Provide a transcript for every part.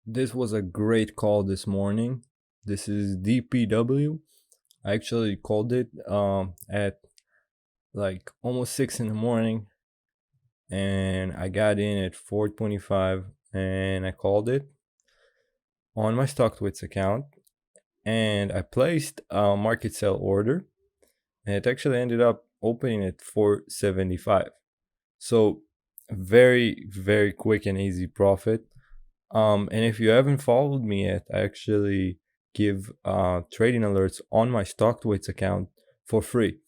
This was a great call this morning. This is DPW. I actually called it at like almost 6 in the morning, and I got in at 4:25, and I called it on my Stocktwits account, and I placed a market sell order, and it actually ended up opening at 475. So very, very quick and easy profit. And if you haven't followed me yet, I actually give trading alerts on my Stocktwits account for free.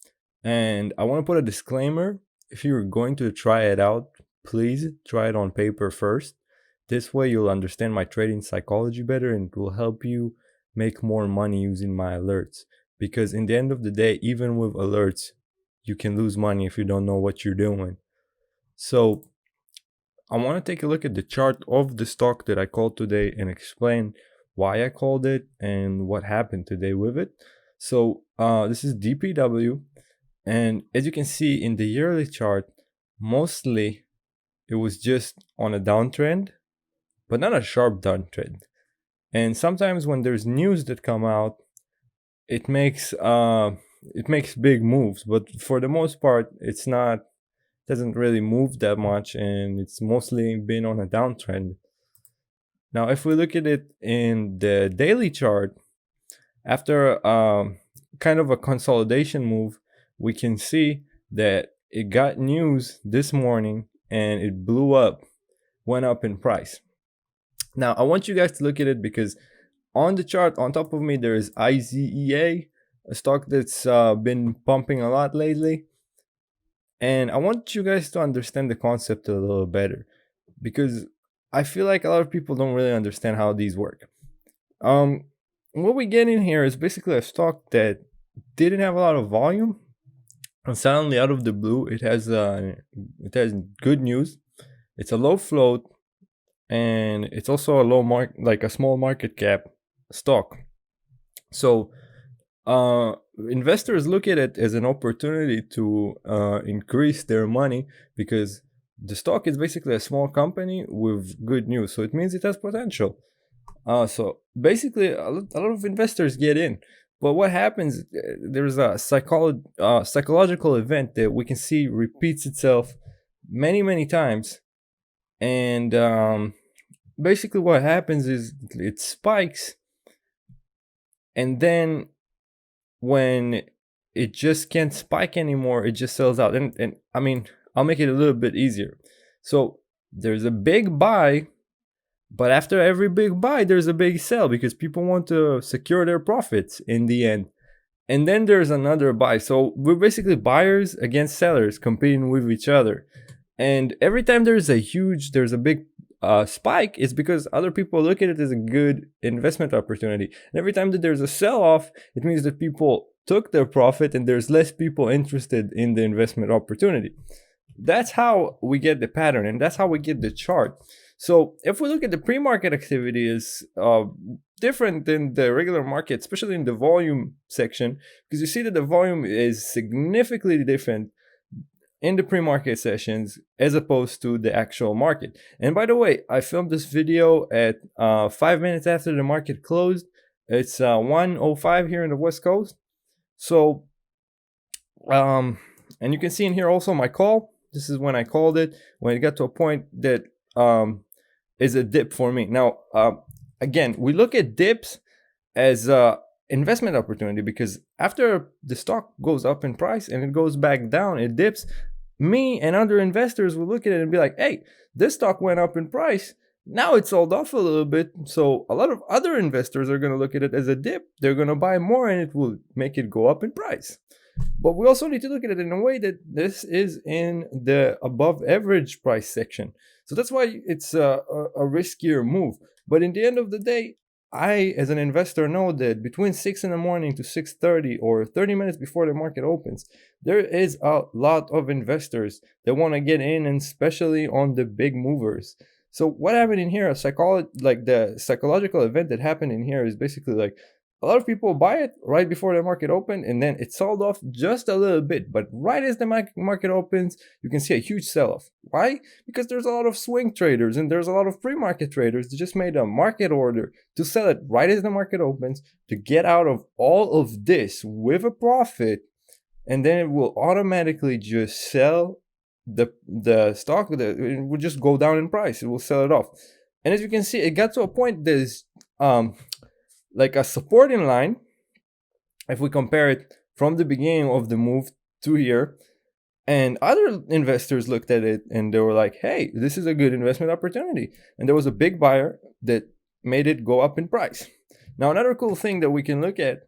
And I want to put a disclaimer: if you're going to try it out, please try it on paper first. This way, you'll understand my trading psychology better, and it will help you make more money using my alerts. Because in the end of the day, even with alerts, you can lose money if you don't know what you're doing. So I want to take a look at the chart of the stock that I called today and explain why I called it and what happened today with it. So this is DPW, and as you can see in the yearly chart, mostly it was just on a downtrend, but not a sharp downtrend. And sometimes when there's news that come out, it makes big moves, but for the most part, it's not doesn't really move that much, and it's mostly been on a downtrend. Now, if we look at it in the daily chart, after kind of a consolidation move, we can see that it got news this morning and it blew up, went up in price. Now, I want you guys to look at it because on the chart on top of me, there is IZEA, a stock that's been pumping a lot lately. And I want you guys to understand the concept a little better because I feel like a lot of people don't really understand how these work. What we get in here is basically a stock that didn't have a lot of volume, and suddenly out of the blue, it has good news. It's a low float, and it's also a like a small market cap stock. So investors look at it as an opportunity to increase their money because the stock is basically a small company with good news. So it means it has potential. So basically, a lot of investors get in. But what happens, there's a psychological event that we can see repeats itself many, many times. And basically, what happens is it spikes, and then when it just can't spike anymore, it just sells out. And I mean, I'll make it a little bit easier. So there's a big buy, but after every big buy, there's a big sell because people want to secure their profits in the end. And then there's another buy. So we're basically buyers against sellers competing with each other. And every time there's a big spike, it's because other people look at it as a good investment opportunity. And every time that there's a sell-off, it means that people took their profit and there's less people interested in the investment opportunity. That's how we get the pattern, and that's how we get the chart. So if we look at the pre-market activity is different than the regular market, especially in the volume section, because you see that the volume is significantly different in the pre-market sessions as opposed to the actual market. And by the way, I filmed this video at 5 minutes after the market closed. It's 1:05 here in the West Coast. So, and you can see in here also my call. This is when I called it, when it got to a point that is a dip for me. Now, again, we look at dips as a investment opportunity because after the stock goes up in price and it goes back down, it dips. Me and other investors will look at it and be like, hey, this stock went up in price. Now it's sold off a little bit. So a lot of other investors are going to look at it as a dip. They're going to buy more and it will make it go up in price. But we also need to look at it in a way that this is in the above average price section. So that's why it's a riskier move. But in the end of the day, I, as an investor, know that between 6 in the morning to 6:30 or 30 minutes before the market opens, there is a lot of investors that want to get in, and especially on the big movers. So what happened in here, the psychological event that happened in here is basically like a lot of people buy it right before the market opened, and then it sold off just a little bit. But right as the market opens, you can see a huge sell-off. Why? Because there's a lot of swing traders and there's a lot of pre-market traders that just made a market order to sell it right as the market opens to get out of all of this with a profit, and then it will automatically just sell the stock. It will just go down in price. It will sell it off. And as you can see, it got to a point there's like a supporting line. If we compare it from the beginning of the move to here, and other investors looked at it and they were like, hey, this is a good investment opportunity. And there was a big buyer that made it go up in price. Now, another cool thing that we can look at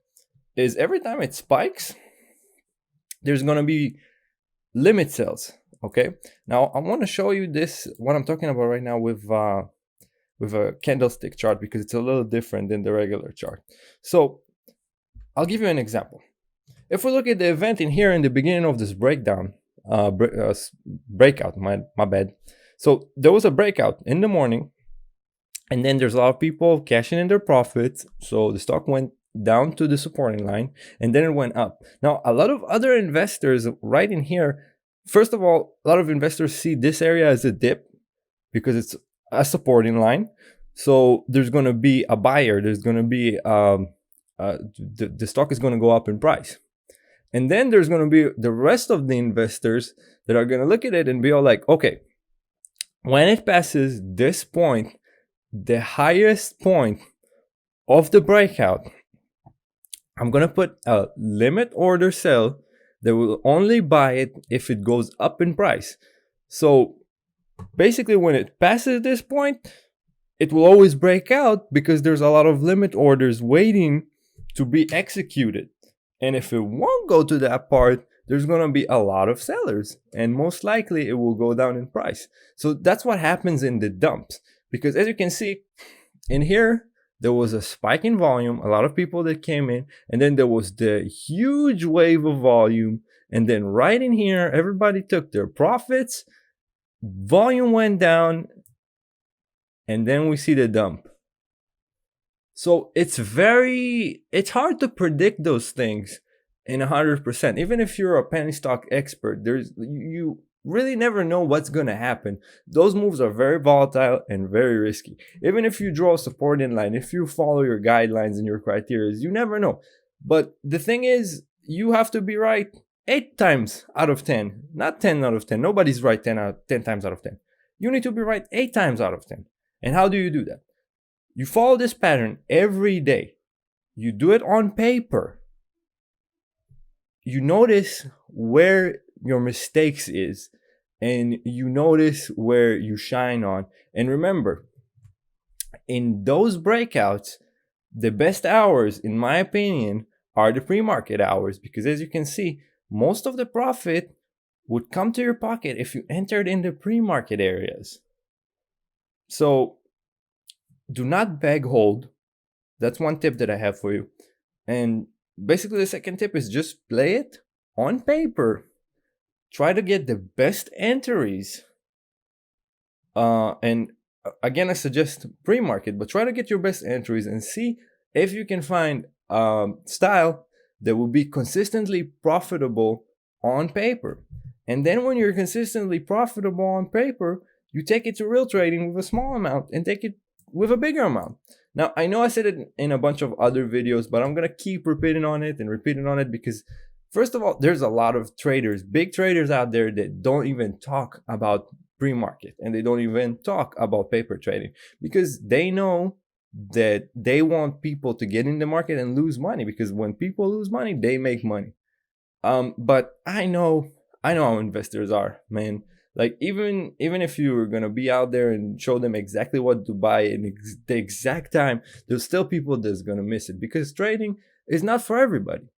is every time it spikes, there's going to be limit sales. Okay. Now, I want to show you this, what I'm talking about right now with a candlestick chart, because it's a little different than the regular chart. So I'll give you an example. If we look at the event in here in the beginning of this breakout, my bad. So there was a breakout in the morning, and then there's a lot of people cashing in their profits. So the stock went down to the supporting line, and then it went up. Now, a lot of other investors right in here, first of all, a lot of investors see this area as a dip because it's a supporting line. So there's going to be a buyer. There's going to be the stock is going to go up in price. And then there's going to be the rest of the investors that are going to look at it and be all like, okay, when it passes this point, the highest point of the breakout, I'm going to put a limit order sell that will only buy it if it goes up in price. So basically, when it passes this point, it will always break out because there's a lot of limit orders waiting to be executed. And if it won't go to that part, there's going to be a lot of sellers, and most likely it will go down in price. So that's what happens in the dumps, because as you can see in here, there was a spike in volume, a lot of people that came in, and then there was the huge wave of volume. And then right in here, everybody took their profits, volume went down, and then we see the dump. So it's hard to predict those things in 100%. Even if you're a penny stock expert, you really never know what's going to happen. Those moves are very volatile and very risky. Even if you draw a support in line, if you follow your guidelines and your criteria, you never know. But the thing is, you have to be right 8 times out of 10, not 10 out of 10. Nobody's right 10 times out of 10. You need to be right 8 times out of 10. And how do you do that? You follow this pattern every day. You do it on paper. You notice where your mistakes is, and you notice where you shine on. And remember, in those breakouts, the best hours, in my opinion, are the pre-market hours, because as you can see, most of the profit would come to your pocket if you entered in the pre-market areas. So do not beg hold. That's one tip that I have for you. And basically the second tip is just play it on paper. Try to get the best entries. And again, I suggest pre-market, but try to get your best entries and see if you can find style that will be consistently profitable on paper. And then when you're consistently profitable on paper, you take it to real trading with a small amount and take it with a bigger amount. Now, I know I said it in a bunch of other videos, but I'm going to keep repeating on it because, first of all, there's a lot of traders, big traders out there that don't even talk about pre-market, and they don't even talk about paper trading because they know that they want people to get in the market and lose money, because when people lose money, they make money. But I know how investors are, man. Like even if you're gonna be out there and show them exactly what to buy in the exact time, there's still people that's gonna miss it, because trading is not for everybody.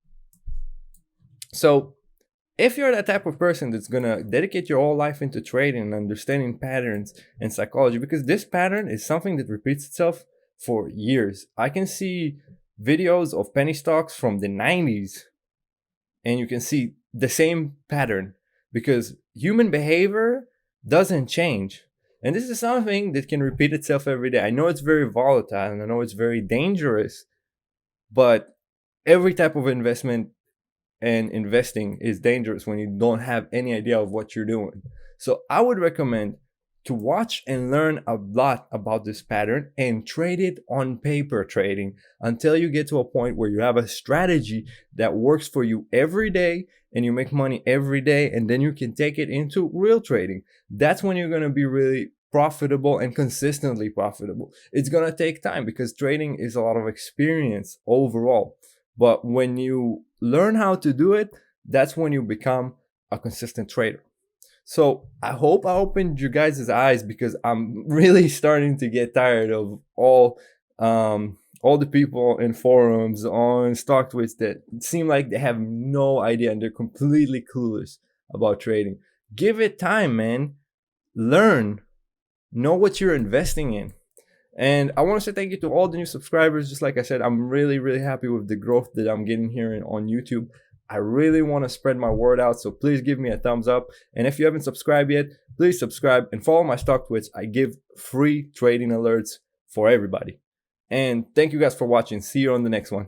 So if you're that type of person that's gonna dedicate your whole life into trading and understanding patterns and psychology, because this pattern is something that repeats itself for years. I can see videos of penny stocks from the 90s, and you can see the same pattern, because human behavior doesn't change. And this is something that can repeat itself every day. I know it's very volatile and I know it's very dangerous, but every type of investment and investing is dangerous when you don't have any idea of what you're doing. So I would recommend to watch and learn a lot about this pattern and trade it on paper trading until you get to a point where you have a strategy that works for you every day and you make money every day, and then you can take it into real trading. That's when you're going to be really profitable and consistently profitable. It's going to take time because trading is a lot of experience overall. But when you learn how to do it, that's when you become a consistent trader. So I hope I opened you guys' eyes, because I'm really starting to get tired of all the people in forums on Stocktwits that seem like they have no idea and they're completely clueless about trading. Give it time, man. Learn. Know what you're investing in. And I want to say thank you to all the new subscribers. Just like I said, I'm really, really happy with the growth that I'm getting here on YouTube. I really want to spread my word out, so please give me a thumbs up. And if you haven't subscribed yet, please subscribe and follow my Stocktwits. I give free trading alerts for everybody. And thank you guys for watching. See you on the next one.